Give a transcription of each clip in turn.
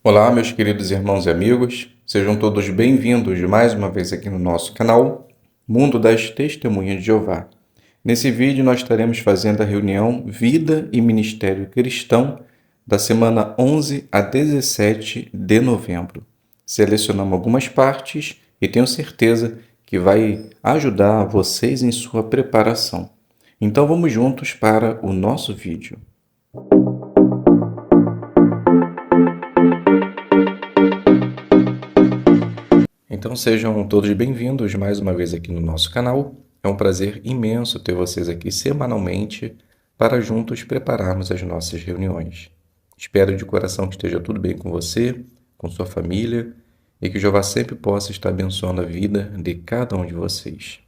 Olá, meus queridos irmãos e amigos, sejam todos bem-vindos mais uma vez aqui no nosso canal Mundo das Testemunhas de Jeová. Nesse vídeo nós estaremos fazendo a reunião Vida e Ministério Cristão da semana 11 a 17 de novembro. Selecionamos algumas partes e tenho certeza que vai ajudar vocês em sua preparação. Então vamos juntos para o nosso vídeo. Então sejam todos bem-vindos mais uma vez aqui no nosso canal. É um prazer imenso ter vocês aqui semanalmente para juntos prepararmos as nossas reuniões. Espero de coração que esteja tudo bem com você, com sua família e que Jeová sempre possa estar abençoando a vida de cada um de vocês.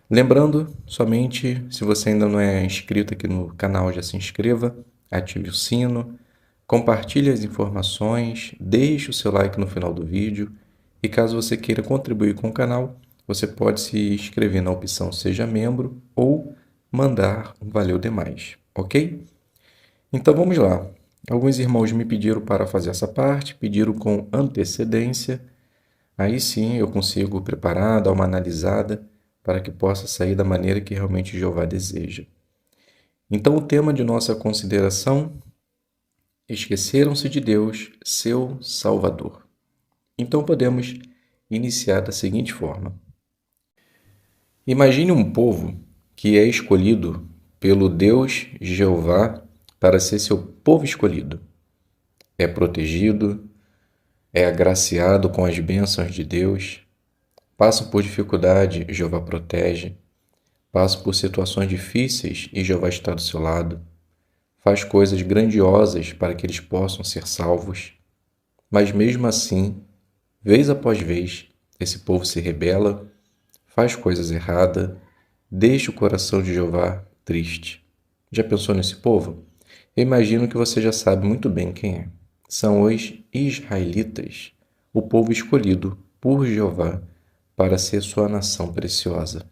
Lembrando, somente se você ainda não é inscrito aqui no canal, já se inscreva, ative o sino, compartilhe as informações, deixe o seu like no final do vídeo. E caso você queira contribuir com o canal, você pode se inscrever na opção Seja Membro ou mandar um valeu demais, ok? Então vamos lá. Alguns irmãos me pediram para fazer essa parte, pediram com antecedência. Aí sim eu consigo preparar, dar uma analisada para que possa sair da maneira que realmente Jeová deseja. Então o tema de nossa consideração: esqueceram-se de Deus, seu Salvador. Então podemos iniciar da seguinte forma. Imagine um povo que é escolhido pelo Deus Jeová para ser seu povo escolhido. É protegido, é agraciado com as bênçãos de Deus, passa por dificuldade, Jeová protege, passa por situações difíceis e Jeová está do seu lado, faz coisas grandiosas para que eles possam ser salvos, mas mesmo assim, vez após vez, esse povo se rebela, faz coisas erradas, deixa o coração de Jeová triste. Já pensou nesse povo? Eu imagino que você já sabe muito bem quem é. São os israelitas, o povo escolhido por Jeová para ser sua nação preciosa.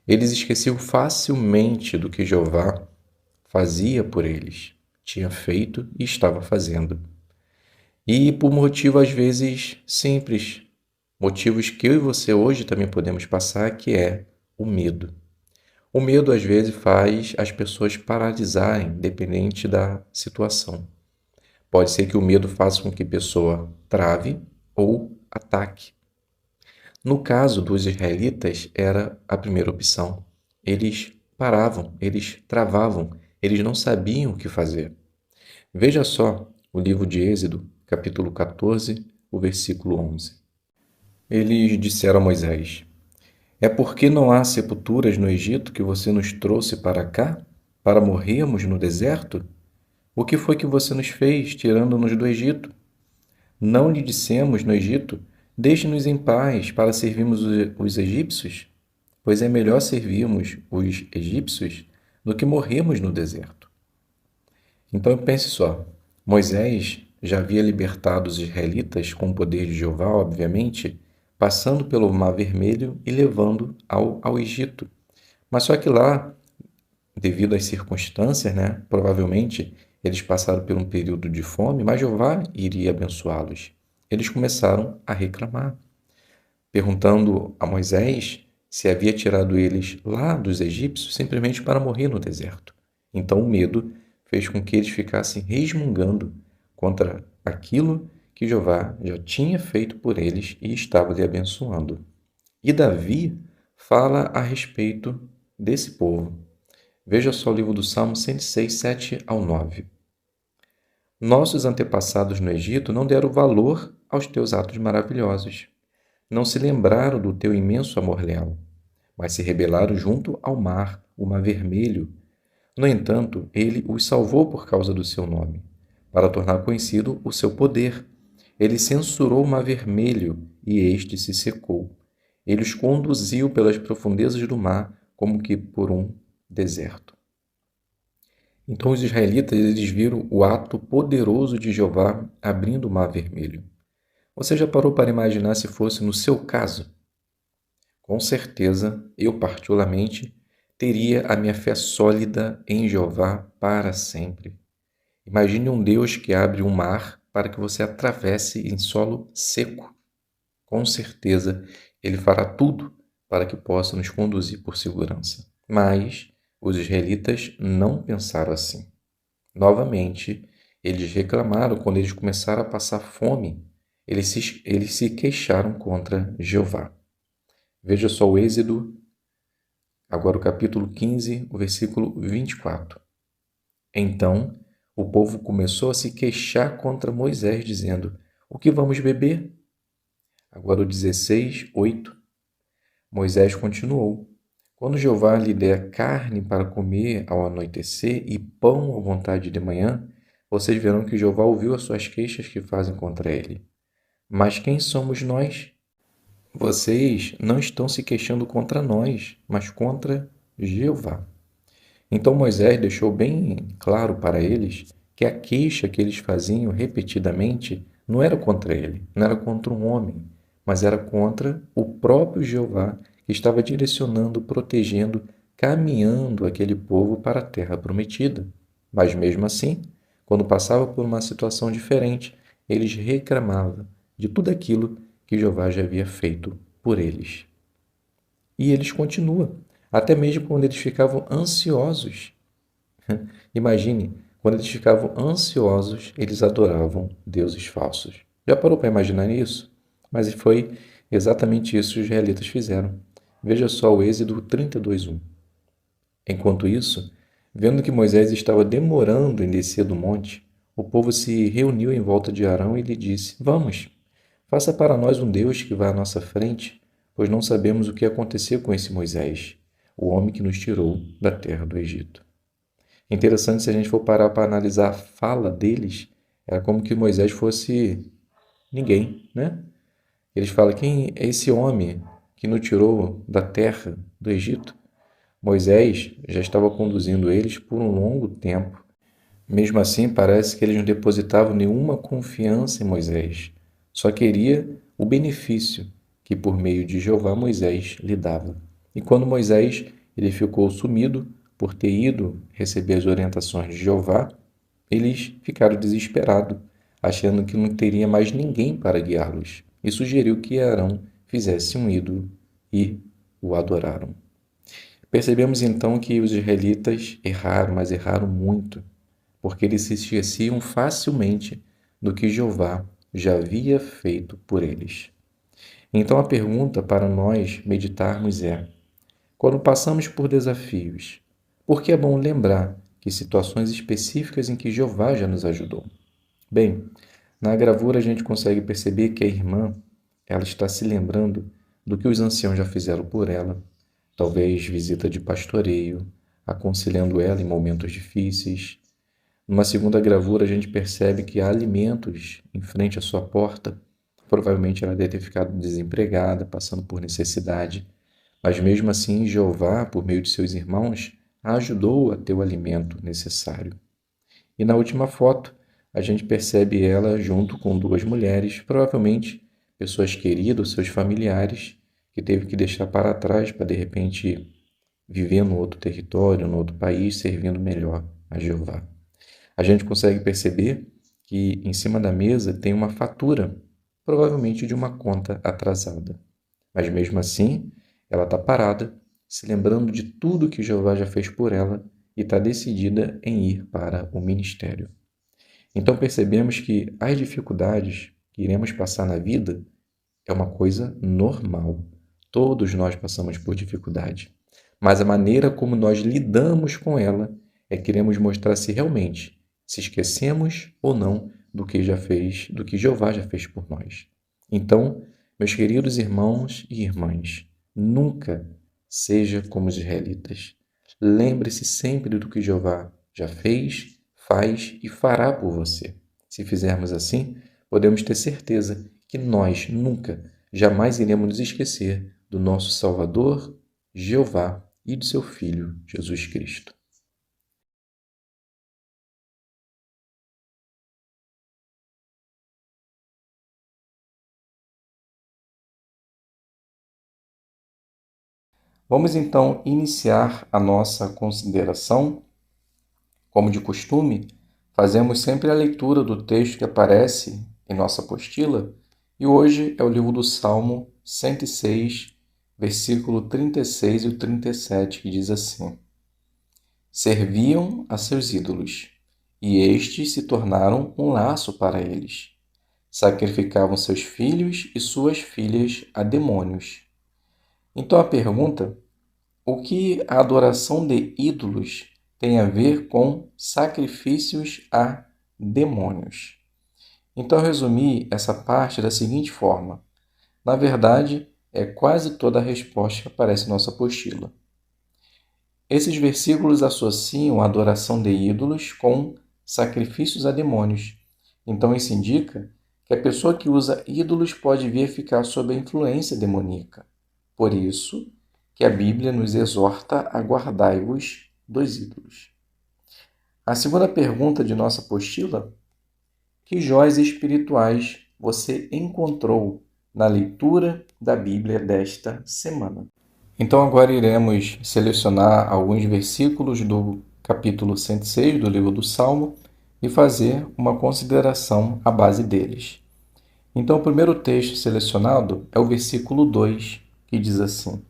Eles esqueciam facilmente do que Jeová fazia por eles, tinha feito e estava fazendo. E por motivo às vezes simples, motivos que eu e você hoje também podemos passar, que é o medo. O medo às vezes faz as pessoas paralisarem, independente da situação. Pode ser que o medo faça com que a pessoa trave ou ataque. No caso dos israelitas, era a primeira opção. Eles paravam, eles travavam, eles não sabiam o que fazer. Veja só o livro de Êxodo, capítulo 14, o versículo 11. Eles disseram a Moisés: é porque não há sepulturas no Egito que você nos trouxe para cá, para morrermos no deserto? O que foi que você nos fez, tirando-nos do Egito? Não lhe dissemos no Egito: deixe-nos em paz para servirmos os egípcios? Pois é melhor servirmos os egípcios do que morrermos no deserto. Então pense só, Moisés já havia libertado os israelitas com o poder de Jeová, obviamente, passando pelo Mar Vermelho e levando ao Egito. Mas só que lá, devido às circunstâncias, provavelmente eles passaram por um período de fome, mas Jeová iria abençoá-los. Eles começaram a reclamar, perguntando a Moisés se havia tirado eles lá dos egípcios simplesmente para morrer no deserto. Então o medo fez com que eles ficassem resmungando contra aquilo que Jeová já tinha feito por eles e estava lhe abençoando. E Davi fala a respeito desse povo. Veja só o livro do Salmo 106, 7 ao 9. Nossos antepassados no Egito não deram valor aos teus atos maravilhosos. Não se lembraram do teu imenso amor leal, mas se rebelaram junto ao mar, o Mar Vermelho. No entanto, ele os salvou por causa do seu nome, para tornar conhecido o seu poder. Ele censurou o Mar Vermelho, e este se secou. Ele os conduziu pelas profundezas do mar, como que por um deserto. Então os israelitas eles viram o ato poderoso de Jeová abrindo o Mar Vermelho. Você já parou para imaginar se fosse no seu caso? Com certeza, eu particularmente teria a minha fé sólida em Jeová para sempre. Imagine um Deus que abre um mar para que você atravesse em solo seco. Com certeza, Ele fará tudo para que possa nos conduzir por segurança. Mas os israelitas não pensaram assim. Novamente, eles reclamaram quando eles começaram a passar fome. Eles se queixaram contra Jeová. Veja só o Êxodo, agora o capítulo 15, o versículo 24. Então, o povo começou a se queixar contra Moisés, dizendo: O que vamos beber? Agora o 16, 8. Moisés continuou: Quando Jeová lhe der carne para comer ao anoitecer e pão à vontade de manhã, vocês verão que Jeová ouviu as suas queixas que fazem contra ele. Mas quem somos nós? Vocês não estão se queixando contra nós, mas contra Jeová. Então Moisés deixou bem claro para eles que a queixa que eles faziam repetidamente não era contra ele, não era contra um homem, mas era contra o próprio Jeová que estava direcionando, protegendo, caminhando aquele povo para a terra prometida. Mas mesmo assim, quando passava por uma situação diferente, eles reclamavam de tudo aquilo que Jeová já havia feito por eles. E eles continuam, até mesmo quando eles ficavam ansiosos. Imagine, quando eles ficavam ansiosos, eles adoravam deuses falsos. Já parou para imaginar isso? Mas foi exatamente isso que os israelitas fizeram. Veja só o Êxodo 32:1. Enquanto isso, vendo que Moisés estava demorando em descer do monte, o povo se reuniu em volta de Arão e lhe disse: Vamos, faça para nós um Deus que vá à nossa frente, pois não sabemos o que aconteceu com esse Moisés, o homem que nos tirou da terra do Egito. Interessante, se a gente for parar para analisar a fala deles, era como que Moisés fosse ninguém, né? Eles falam: quem é esse homem que nos tirou da terra do Egito? Moisés já estava conduzindo eles por um longo tempo. Mesmo assim, parece que eles não depositavam nenhuma confiança em Moisés. Só queria o benefício que por meio de Jeová Moisés lhe dava. E quando Moisés ele ficou sumido por ter ido receber as orientações de Jeová, eles ficaram desesperados, achando que não teria mais ninguém para guiá-los, e sugeriu que Arão fizesse um ídolo e o adoraram. Percebemos então que os israelitas erraram, mas erraram muito, porque eles se esqueciam facilmente do que Jeová já havia feito por eles. Então a pergunta para nós meditarmos é: quando passamos por desafios, por que é bom lembrar que situações específicas em que Jeová já nos ajudou? Bem, na gravura a gente consegue perceber que a irmã, ela está se lembrando do que os anciãos já fizeram por ela, talvez visita de pastoreio, aconselhando ela em momentos difíceis. Numa segunda gravura a gente percebe que há alimentos em frente à sua porta. Provavelmente ela deve ter ficado desempregada, passando por necessidade. Mas mesmo assim, Jeová, por meio de seus irmãos, a ajudou a ter o alimento necessário. E na última foto, a gente percebe ela junto com duas mulheres, provavelmente pessoas queridas, seus familiares, que teve que deixar para trás para de repente viver no outro território, no outro país, servindo melhor a Jeová. A gente consegue perceber que em cima da mesa tem uma fatura, provavelmente de uma conta atrasada. Mas mesmo assim, ela está parada, se lembrando de tudo que Jeová já fez por ela e está decidida em ir para o ministério. Então percebemos que as dificuldades que iremos passar na vida é uma coisa normal. Todos nós passamos por dificuldade. Mas a maneira como nós lidamos com ela é que queremos mostrar se realmente se esquecemos ou não do que já fez, do que Jeová já fez por nós. Então, meus queridos irmãos e irmãs, nunca seja como os israelitas. Lembre-se sempre do que Jeová já fez, faz e fará por você. Se fizermos assim, podemos ter certeza que nós nunca, jamais iremos nos esquecer do nosso Salvador, Jeová, e de seu Filho, Jesus Cristo. Vamos então iniciar a nossa consideração, como de costume, Fazemos sempre a leitura do texto que aparece em nossa apostila e hoje é o livro do Salmo 106, versículo 36 e o 37, que diz assim: Serviam a seus ídolos, e estes se tornaram um laço para eles. Sacrificavam seus filhos e suas filhas a demônios. Então a pergunta: o que a adoração de ídolos tem a ver com sacrifícios a demônios? Então eu resumi essa parte da seguinte forma. Na verdade, é quase toda a resposta que aparece em nossa apostila. Esses versículos associam a adoração de ídolos com sacrifícios a demônios. Então isso indica que a pessoa que usa ídolos pode vir a ficar sob a influência demoníaca. Por isso que a Bíblia nos exorta a guardai-vos dos ídolos. A segunda pergunta de nossa apostila: que joias espirituais você encontrou na leitura da Bíblia desta semana? Então agora iremos selecionar alguns versículos do capítulo 106 do livro do Salmo e fazer uma consideração à base deles. Então o primeiro texto selecionado é o versículo 2, que diz assim: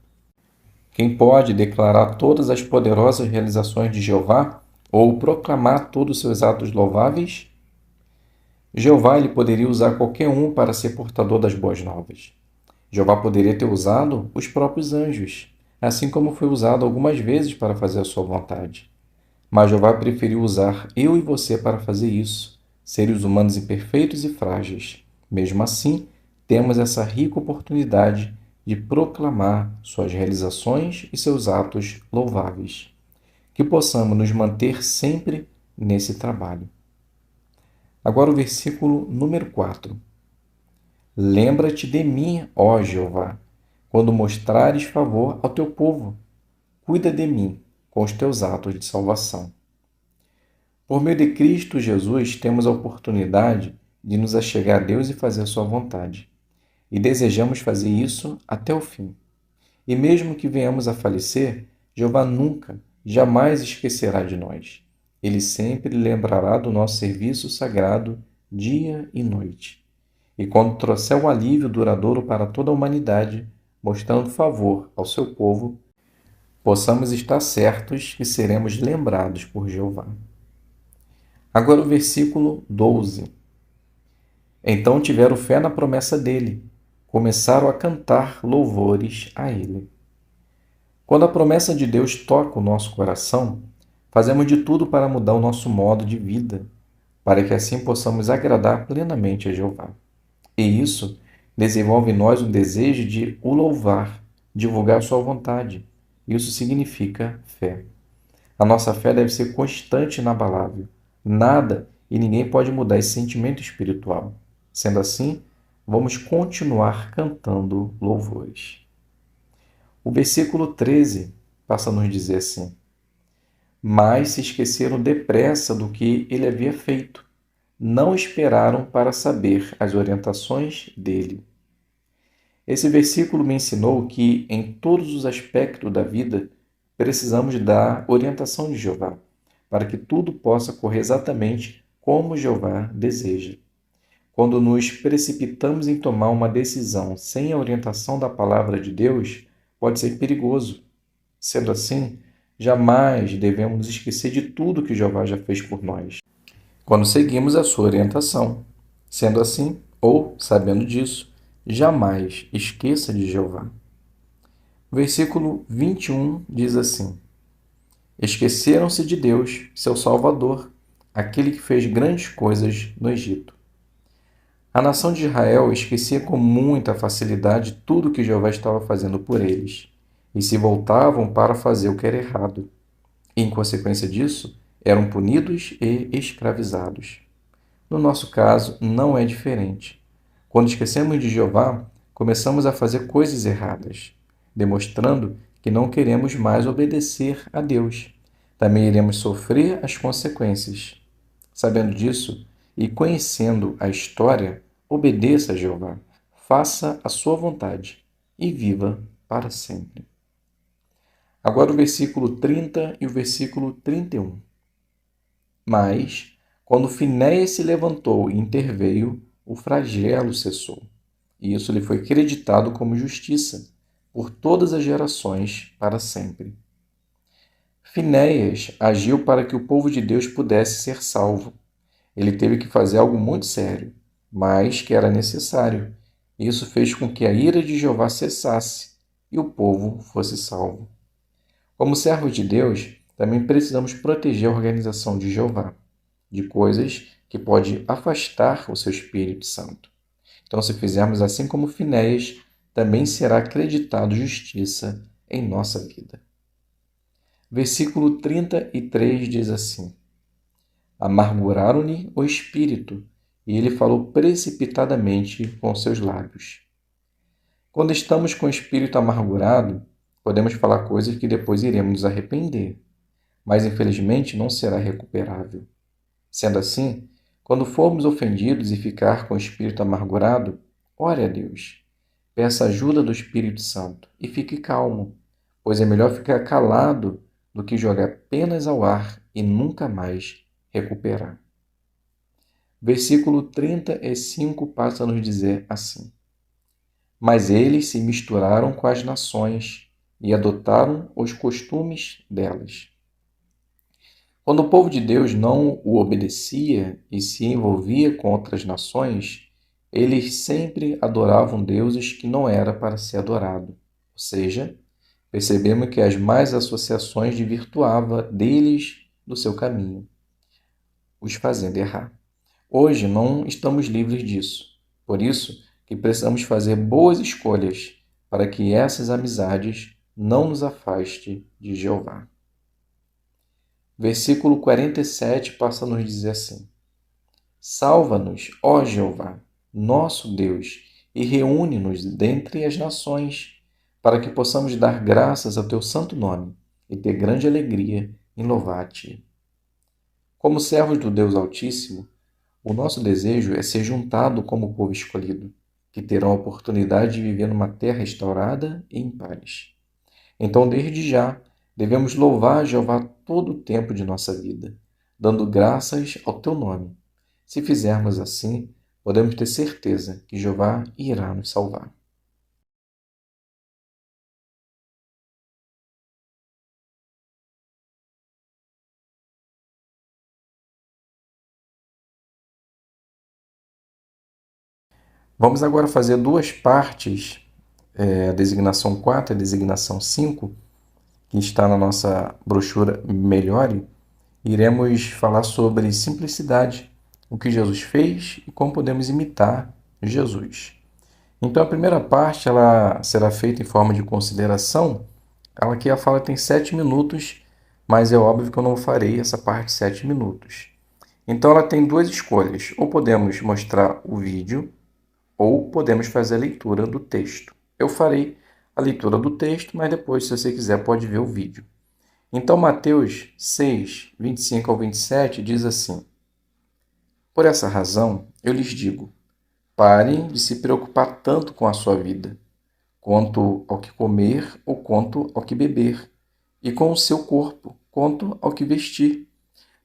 Quem pode declarar todas as poderosas realizações de Jeová ou proclamar todos os seus atos louváveis? Jeová ele poderia usar qualquer um para ser portador das boas novas. Jeová poderia ter usado os próprios anjos, assim como foi usado algumas vezes para fazer a sua vontade. Mas Jeová preferiu usar eu e você para fazer isso, seres humanos imperfeitos e frágeis. Mesmo assim, temos essa rica oportunidade de proclamar suas realizações e seus atos louváveis. Que possamos nos manter sempre nesse trabalho. Agora o versículo número 4. Lembra-te de mim, ó Jeová, quando mostrares favor ao teu povo. Cuida de mim com os teus atos de salvação. Por meio de Cristo Jesus, temos a oportunidade de nos achegar a Deus e fazer a sua vontade. E desejamos fazer isso até o fim. E mesmo que venhamos a falecer, Jeová nunca, jamais esquecerá de nós. Ele sempre lembrará do nosso serviço sagrado dia e noite. E quando trouxer o alívio duradouro para toda a humanidade, mostrando favor ao seu povo, possamos estar certos que seremos lembrados por Jeová. Agora o versículo 12. Então tiveram fé na promessa dele, começaram a cantar louvores a ele. Quando a promessa de Deus toca o nosso coração, fazemos de tudo para mudar o nosso modo de vida, para que assim possamos agradar plenamente a Jeová. E isso desenvolve em nós um desejo de o louvar, divulgar sua vontade. Isso significa fé. A nossa fé deve ser constante e inabalável. Nada e ninguém pode mudar esse sentimento espiritual. Sendo assim, vamos continuar cantando louvores. O versículo 13 passa a nos dizer assim: Mas se esqueceram depressa do que ele havia feito. Não esperaram para saber as orientações dele. Esse versículo me ensinou que, em todos os aspectos da vida, precisamos da orientação de Jeová, para que tudo possa correr exatamente como Jeová deseja. Quando nos precipitamos em tomar uma decisão sem a orientação da palavra de Deus, pode ser perigoso. Sendo assim, jamais devemos nos esquecer de tudo que Jeová já fez por nós, quando seguimos a sua orientação. Sendo assim, ou sabendo disso, jamais esqueça de Jeová. O versículo 21 diz assim: Esqueceram-se de Deus, seu Salvador, aquele que fez grandes coisas no Egito. A nação de Israel esquecia com muita facilidade tudo que Jeová estava fazendo por eles, e se voltavam para fazer o que era errado. E, em consequência disso, eram punidos e escravizados. No nosso caso, não é diferente. Quando esquecemos de Jeová, começamos a fazer coisas erradas, demonstrando que não queremos mais obedecer a Deus. Também iremos sofrer as consequências. Sabendo disso e conhecendo a história, obedeça a Jeová, faça a sua vontade e viva para sempre. Agora o versículo 30 e o versículo 31. Mas, Quando Finéias se levantou e interveio, o flagelo cessou, e isso lhe foi creditado como justiça por todas as gerações para sempre. Finéias agiu para que o povo de Deus pudesse ser salvo. Ele teve que fazer algo muito sério, mas que era necessário. Isso fez com que a ira de Jeová cessasse e o povo fosse salvo. Como servos de Deus, também precisamos proteger a organização de Jeová de coisas que pode afastar o seu Espírito Santo. Então, se fizermos assim como Finéias, também será acreditado justiça em nossa vida. Versículo 33 diz assim: Amarguraram-lhe o espírito, e ele falou precipitadamente com seus lábios. Quando estamos com o espírito amargurado, podemos falar coisas que depois iremos nos arrepender, mas infelizmente não será recuperável. Sendo assim, quando formos ofendidos e ficar com o espírito amargurado, ore a Deus. Peça ajuda do Espírito Santo e fique calmo, pois é melhor ficar calado do que jogar penas ao ar e nunca mais recuperar. Versículo 35 passa a nos dizer assim: Mas eles se misturaram com as nações e adotaram os costumes delas. Quando o povo de Deus não o obedecia e se envolvia com outras nações, eles sempre adoravam deuses que não era para ser adorado. Ou seja, percebemos que as más associações desvirtuava deles do seu caminho, os fazendo errar. Hoje não estamos livres disso. Por isso que precisamos fazer boas escolhas para que essas amizades não nos afaste de Jeová. Versículo 47 passa a nos dizer assim: Salva-nos, ó Jeová, nosso Deus, e reúne-nos dentre as nações, para que possamos dar graças ao teu santo nome e ter grande alegria em louvar a ti. Como servos do Deus Altíssimo, o nosso desejo é ser juntado como o povo escolhido, que terão a oportunidade de viver numa terra restaurada e em paz. Então, desde já, devemos louvar Jeová todo o tempo de nossa vida, dando graças ao teu nome. Se fizermos assim, podemos ter certeza que Jeová irá nos salvar. Vamos agora fazer duas partes, a designação 4 e a designação 5, que está na nossa brochura Melhore. Iremos falar sobre simplicidade, o que Jesus fez e como podemos imitar Jesus. Então, a primeira parte ela será feita em forma de consideração. Ela aqui a fala tem 7 minutos, mas é óbvio que eu não farei essa parte de 7 minutos. Então, ela tem duas escolhas. Ou podemos mostrar o vídeo, ou podemos fazer a leitura do texto. Eu farei a leitura do texto, mas depois, se você quiser, pode ver o vídeo. Então, Mateus 6, 25 ao 27 diz assim: Por essa razão, eu lhes digo, parem de se preocupar tanto com a sua vida, quanto ao que comer ou quanto ao que beber, e com o seu corpo, quanto ao que vestir.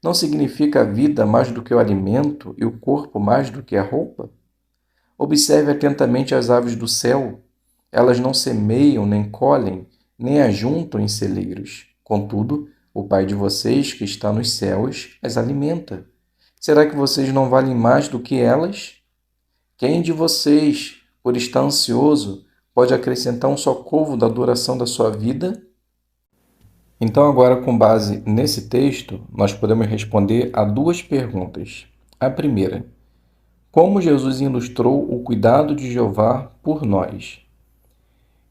Não significa a vida mais do que o alimento e o corpo mais do que a roupa? Observe atentamente as aves do céu. Elas não semeiam, nem colhem, nem ajuntam em celeiros. Contudo, o Pai de vocês, que está nos céus, as alimenta. Será que vocês não valem mais do que elas? Quem de vocês, por estar ansioso, pode acrescentar um só côvado da duração da sua vida? Então, agora, com base nesse texto, nós podemos responder a duas perguntas. A primeira: como Jesus ilustrou o cuidado de Jeová por nós?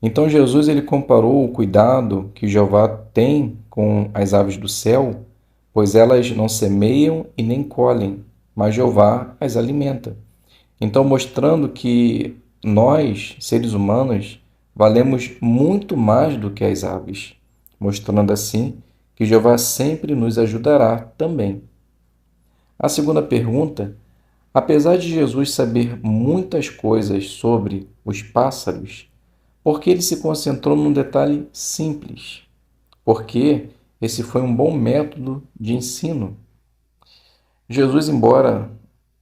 Então, Jesus ele comparou o cuidado que Jeová tem com as aves do céu, pois elas não semeiam e nem colhem, mas Jeová as alimenta. Então, mostrando que nós, seres humanos, valemos muito mais do que as aves, mostrando assim que Jeová sempre nos ajudará também. A segunda pergunta: apesar de Jesus saber muitas coisas sobre os pássaros, por que ele se concentrou num detalhe simples? Porque esse foi um bom método de ensino. Jesus, embora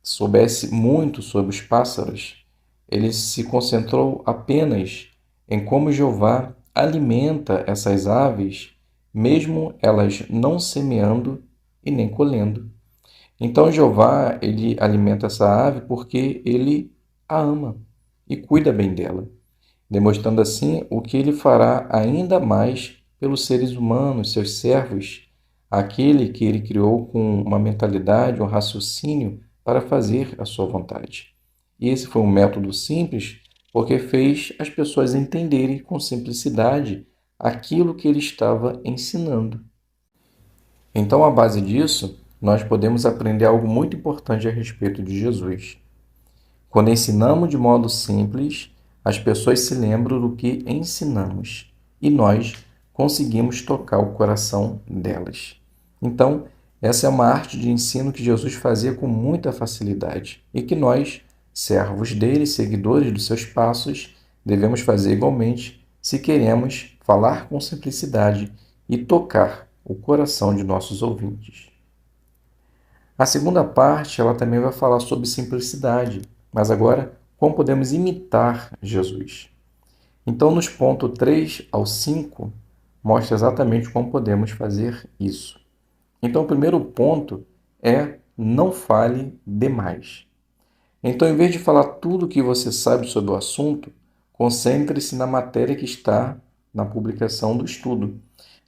soubesse muito sobre os pássaros, ele se concentrou apenas em como Jeová alimenta essas aves, mesmo elas não semeando e nem colhendo. Então Jeová, ele alimenta essa ave porque ele a ama e cuida bem dela, demonstrando assim o que ele fará ainda mais pelos seres humanos, seus servos, aquele que ele criou com uma mentalidade, um raciocínio para fazer a sua vontade. E esse foi um método simples porque fez as pessoas entenderem com simplicidade aquilo que ele estava ensinando. Então, à base disso, nós podemos aprender algo muito importante a respeito de Jesus. Quando ensinamos de modo simples, as pessoas se lembram do que ensinamos e nós conseguimos tocar o coração delas. Então, essa é uma arte de ensino que Jesus fazia com muita facilidade e que nós, servos dele, seguidores dos seus passos, devemos fazer igualmente se queremos falar com simplicidade e tocar o coração de nossos ouvintes. A segunda parte, ela também vai falar sobre simplicidade, mas agora, como podemos imitar Jesus? Então, nos pontos 3 ao 5, mostra exatamente como podemos fazer isso. Então, o primeiro ponto é não fale demais. Então, em vez de falar tudo o que você sabe sobre o assunto, concentre-se na matéria que está na publicação do estudo.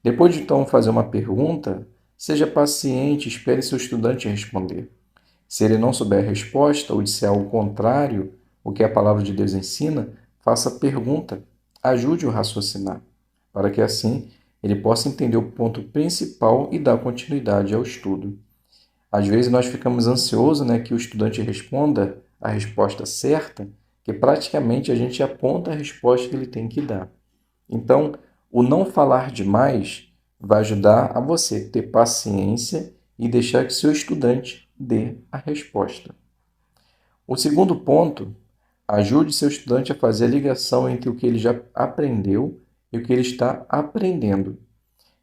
Depois de então fazer uma pergunta, seja paciente, espere seu estudante responder. Se ele não souber a resposta ou disser algo contrário ao que a palavra de Deus ensina, faça pergunta, ajude-o a raciocinar, para que assim ele possa entender o ponto principal e dar continuidade ao estudo. Às vezes nós ficamos ansiosos, que o estudante responda a resposta certa, que praticamente a gente aponta a resposta que ele tem que dar. Então, o não falar demais vai ajudar a você ter paciência e deixar que seu estudante dê a resposta. O segundo ponto, ajude seu estudante a fazer a ligação entre o que ele já aprendeu e o que ele está aprendendo.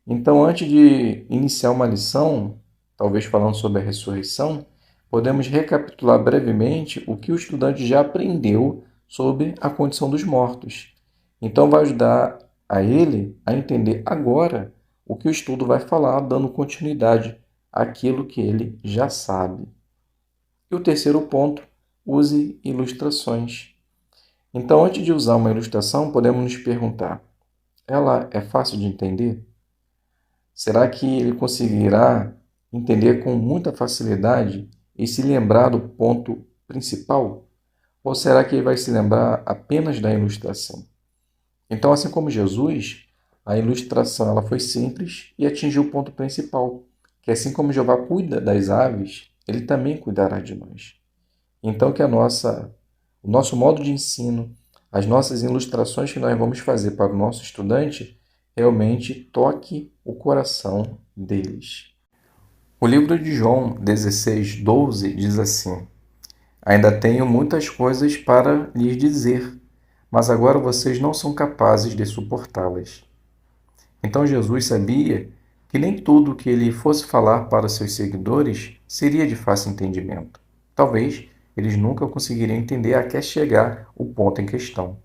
Então, antes de iniciar uma lição, talvez falando sobre a ressurreição, podemos recapitular brevemente o que o estudante já aprendeu sobre a condição dos mortos. Então, vai ajudar a ele a entender agora o que o estudo vai falar, dando continuidade àquilo que ele já sabe. E o terceiro ponto, use ilustrações. Então, antes de usar uma ilustração, podemos nos perguntar: ela é fácil de entender? Será que ele conseguirá entender com muita facilidade e se lembrar do ponto principal? Ou será que ele vai se lembrar apenas da ilustração? Então, assim como Jesus, a ilustração ela foi simples e atingiu o ponto principal, que assim como Jeová cuida das aves, ele também cuidará de nós. Então, que o nosso modo de ensino, as nossas ilustrações que nós vamos fazer para o nosso estudante, realmente toque o coração deles. O livro de João 16:12 diz assim: Ainda tenho muitas coisas para lhes dizer, mas agora vocês não são capazes de suportá-las. Então Jesus sabia que nem tudo o que ele fosse falar para seus seguidores seria de fácil entendimento. Talvez eles nunca conseguiriam entender até chegar o ponto em questão.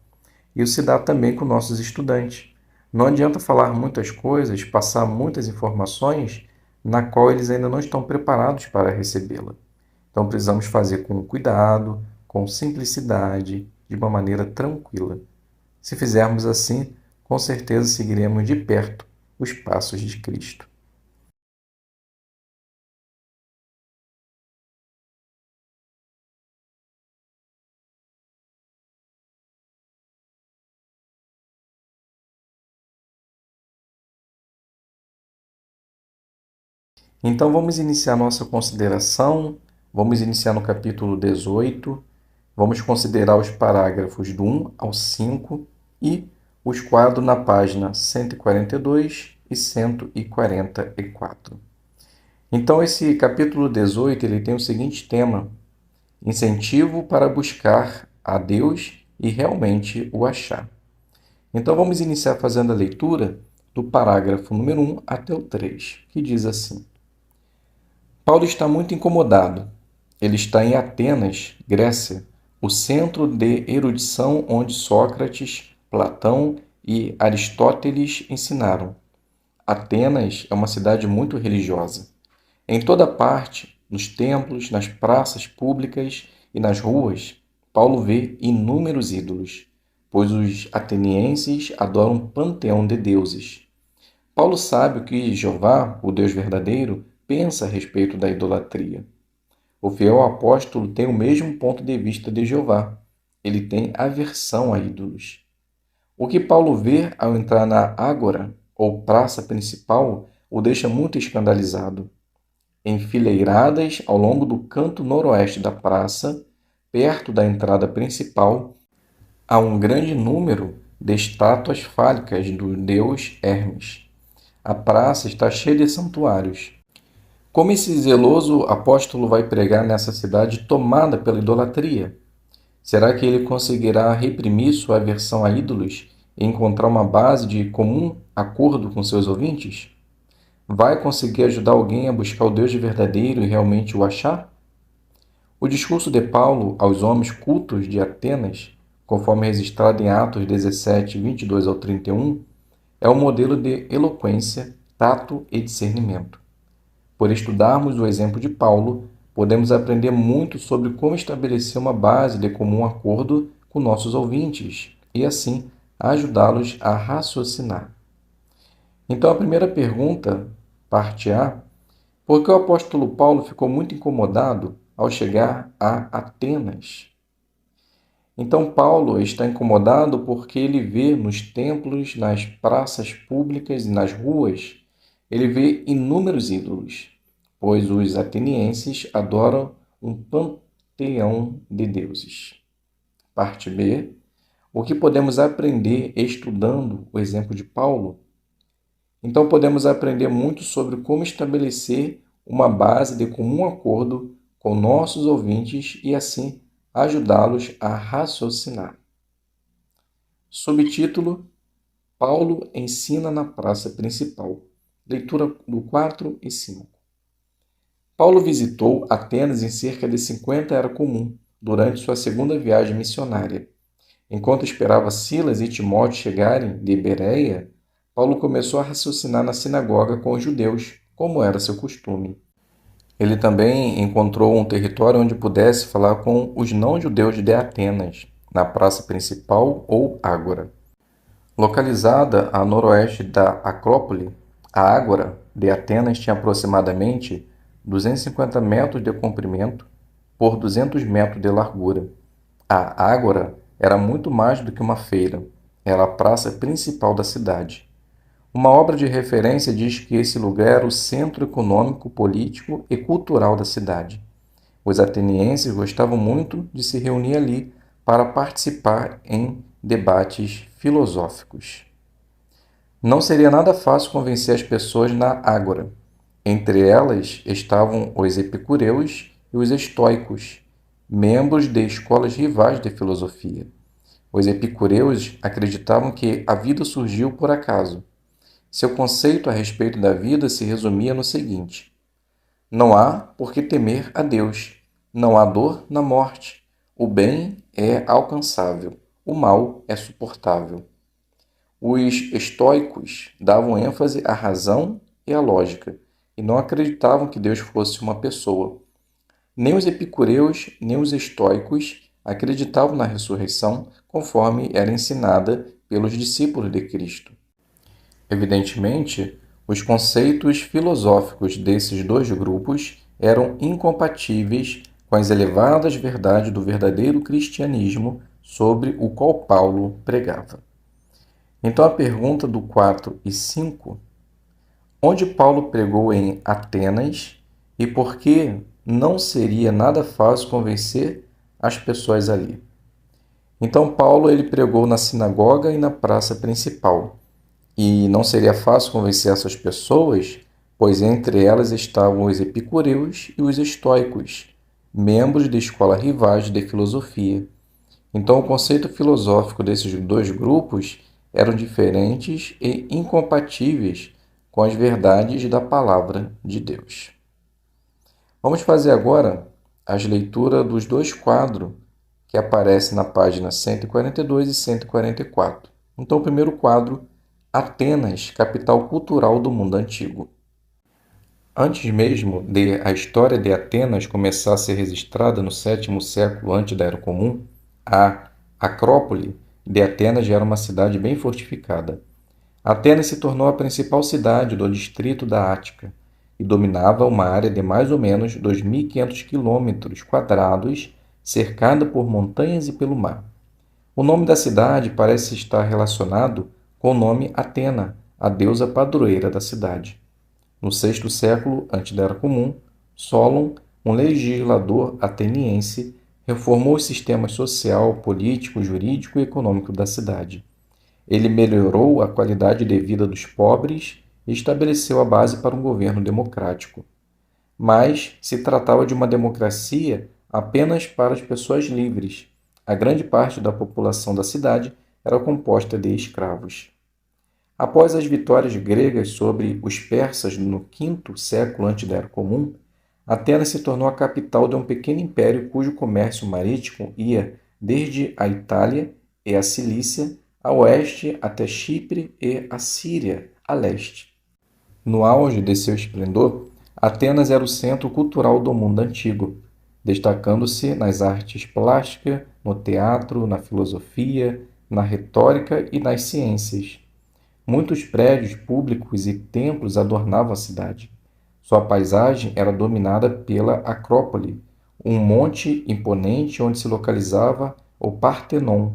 Isso se dá também com nossos estudantes. Não adianta falar muitas coisas, passar muitas informações na qual eles ainda não estão preparados para recebê-la. Então precisamos fazer com cuidado, com simplicidade, de uma maneira tranquila. Se fizermos assim, com certeza seguiremos de perto os passos de Cristo. Então vamos iniciar nossa consideração, vamos iniciar no capítulo 18, vamos considerar os parágrafos do 1 ao 5 e os quadros na página 142 e 144. Então esse capítulo 18 ele tem o seguinte tema: incentivo para buscar a Deus e realmente o achar. Então vamos iniciar fazendo a leitura do parágrafo número 1 até o 3, que diz assim: Paulo está muito incomodado. Ele está em Atenas, Grécia, o centro de erudição onde Sócrates, Platão e Aristóteles ensinaram. Atenas é uma cidade muito religiosa. Em toda parte, nos templos, nas praças públicas e nas ruas, Paulo vê inúmeros ídolos, pois os atenienses adoram um panteão de deuses. Paulo sabe o que Jeová, o Deus verdadeiro, pensa a respeito da idolatria. O fiel apóstolo tem o mesmo ponto de vista de Jeová. Ele tem aversão a ídolos. O que Paulo vê ao entrar na ágora, ou praça principal, o deixa muito escandalizado. Enfileiradas ao longo do canto noroeste da praça, perto da entrada principal, há um grande número de estátuas fálicas do deus Hermes. A praça está cheia de santuários. Como esse zeloso apóstolo vai pregar nessa cidade tomada pela idolatria? Será que ele conseguirá reprimir sua aversão a ídolos e encontrar uma base de comum acordo com seus ouvintes? Vai conseguir ajudar alguém a buscar o Deus verdadeiro e realmente o achar? O discurso de Paulo aos homens cultos de Atenas, conforme registrado em Atos 17, 22 ao 31, é um modelo de eloquência, tato e discernimento. Por estudarmos o exemplo de Paulo, podemos aprender muito sobre como estabelecer uma base de comum acordo com nossos ouvintes e, assim, ajudá-los a raciocinar. Então, a primeira pergunta, parte A, por que o apóstolo Paulo ficou muito incomodado ao chegar a Atenas? Então, Paulo está incomodado porque ele vê nos templos, nas praças públicas e nas ruas, ele vê inúmeros ídolos, pois os atenienses adoram um panteão de deuses. Parte B. O que podemos aprender estudando o exemplo de Paulo? Então, podemos aprender muito sobre como estabelecer uma base de comum acordo com nossos ouvintes e, assim, ajudá-los a raciocinar. Subtítulo: Paulo ensina na praça principal. Leitura do 4 e 5. Paulo visitou Atenas em cerca de 50 era comum, durante sua segunda viagem missionária. Enquanto esperava Silas e Timóteo chegarem de Bereia, Paulo começou a raciocinar na sinagoga com os judeus, como era seu costume. Ele também encontrou um território onde pudesse falar com os não-judeus de Atenas, na praça principal ou ágora. Localizada a noroeste da Acrópole, a ágora de Atenas tinha aproximadamente 250 metros de comprimento por 200 metros de largura. A ágora era muito mais do que uma feira, era a praça principal da cidade. Uma obra de referência diz que esse lugar era o centro econômico, político e cultural da cidade. Os atenienses gostavam muito de se reunir ali para participar em debates filosóficos. Não seria nada fácil convencer as pessoas na ágora. Entre elas estavam os epicureus e os estoicos, membros de escolas rivais de filosofia. Os epicureus acreditavam que a vida surgiu por acaso. Seu conceito a respeito da vida se resumia no seguinte: não há por que temer a Deus, não há dor na morte, o bem é alcançável, o mal é suportável. Os estoicos davam ênfase à razão e à lógica, e não acreditavam que Deus fosse uma pessoa. Nem os epicureus, nem os estoicos acreditavam na ressurreição conforme era ensinada pelos discípulos de Cristo. Evidentemente, os conceitos filosóficos desses dois grupos eram incompatíveis com as elevadas verdades do verdadeiro cristianismo sobre o qual Paulo pregava. Então, a pergunta do 4 e 5: onde Paulo pregou em Atenas e por que não seria nada fácil convencer as pessoas ali? Então, Paulo ele pregou na sinagoga e na praça principal. E não seria fácil convencer essas pessoas, pois entre elas estavam os epicureus e os estoicos, membros de escolas rivais de filosofia. Então, o conceito filosófico desses dois grupos eram diferentes e incompatíveis com as verdades da palavra de Deus. Vamos fazer agora as leituras dos dois quadros que aparecem na página 142 e 144. Então, o primeiro quadro, Atenas, capital cultural do mundo antigo. Antes mesmo de a história de Atenas começar a ser registrada no 7º século antes da Era Comum, a Acrópole de Atenas já era uma cidade bem fortificada. Atenas se tornou a principal cidade do distrito da Ática e dominava uma área de mais ou menos 2.500 km², cercada por montanhas e pelo mar. O nome da cidade parece estar relacionado com o nome Atena, a deusa padroeira da cidade. No 6º século antes da Era Comum, Solon, um legislador ateniense, reformou os sistemas social, político, jurídico e econômico da cidade. Ele melhorou a qualidade de vida dos pobres e estabeleceu a base para um governo democrático. Mas se tratava de uma democracia apenas para as pessoas livres. A grande parte da população da cidade era composta de escravos. Após as vitórias gregas sobre os persas no 5º século antes da Era Comum, Atenas se tornou a capital de um pequeno império cujo comércio marítimo ia desde a Itália e a Cilícia a oeste até Chipre e a Síria a leste. No auge de seu esplendor, Atenas era o centro cultural do mundo antigo, destacando-se nas artes plásticas, no teatro, na filosofia, na retórica e nas ciências. Muitos prédios públicos e templos adornavam a cidade. Sua paisagem era dominada pela Acrópole, um monte imponente onde se localizava o Partenon,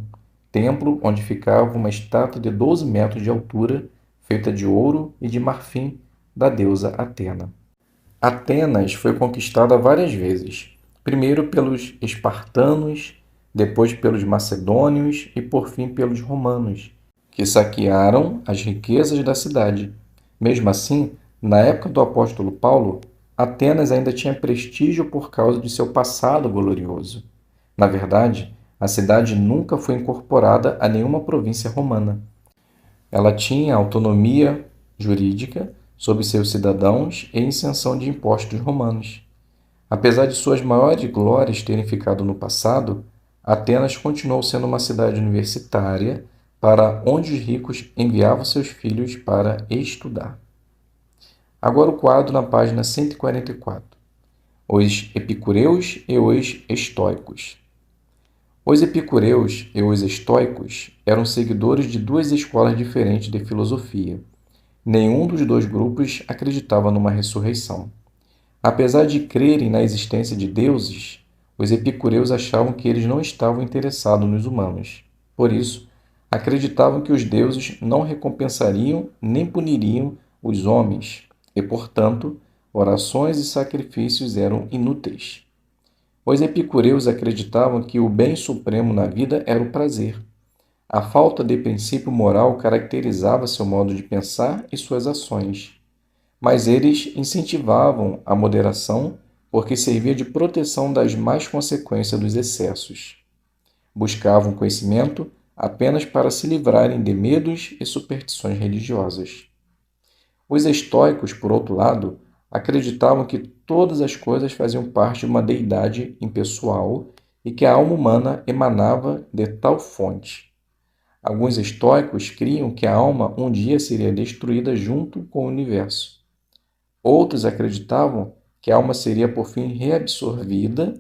templo onde ficava uma estátua de 12 metros de altura, feita de ouro e de marfim, da deusa Atena. Atenas foi conquistada várias vezes, primeiro pelos espartanos, depois pelos macedônios e por fim pelos romanos, que saquearam as riquezas da cidade. Mesmo assim, na época do apóstolo Paulo, Atenas ainda tinha prestígio por causa de seu passado glorioso. Na verdade, a cidade nunca foi incorporada a nenhuma província romana. Ela tinha autonomia jurídica sobre seus cidadãos e isenção de impostos romanos. Apesar de suas maiores glórias terem ficado no passado, Atenas continuou sendo uma cidade universitária para onde os ricos enviavam seus filhos para estudar. Agora o quadro na página 144. Os epicureus e os estoicos. Os epicureus e os estoicos eram seguidores de duas escolas diferentes de filosofia. Nenhum dos dois grupos acreditava numa ressurreição. Apesar de crerem na existência de deuses, os epicureus achavam que eles não estavam interessados nos humanos. Por isso, acreditavam que os deuses não recompensariam nem puniriam os homens e, portanto, orações e sacrifícios eram inúteis. Os epicureus acreditavam que o bem supremo na vida era o prazer. A falta de princípio moral caracterizava seu modo de pensar e suas ações. Mas eles incentivavam a moderação porque servia de proteção das más consequências dos excessos. Buscavam conhecimento apenas para se livrarem de medos e superstições religiosas. Os estoicos, por outro lado, acreditavam que todas as coisas faziam parte de uma deidade impessoal e que a alma humana emanava de tal fonte. Alguns estoicos criam que a alma um dia seria destruída junto com o universo. Outros acreditavam que a alma seria por fim reabsorvida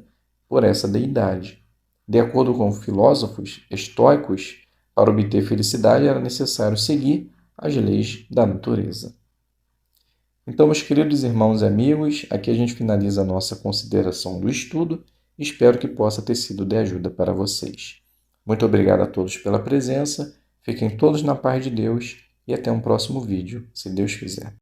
por essa deidade. De acordo com filósofos estoicos, para obter felicidade era necessário seguir as leis da natureza. Então, meus queridos irmãos e amigos, aqui a gente finaliza a nossa consideração do estudo. Espero que possa ter sido de ajuda para vocês. Muito obrigado a todos pela presença, fiquem todos na paz de Deus e até um próximo vídeo, se Deus quiser.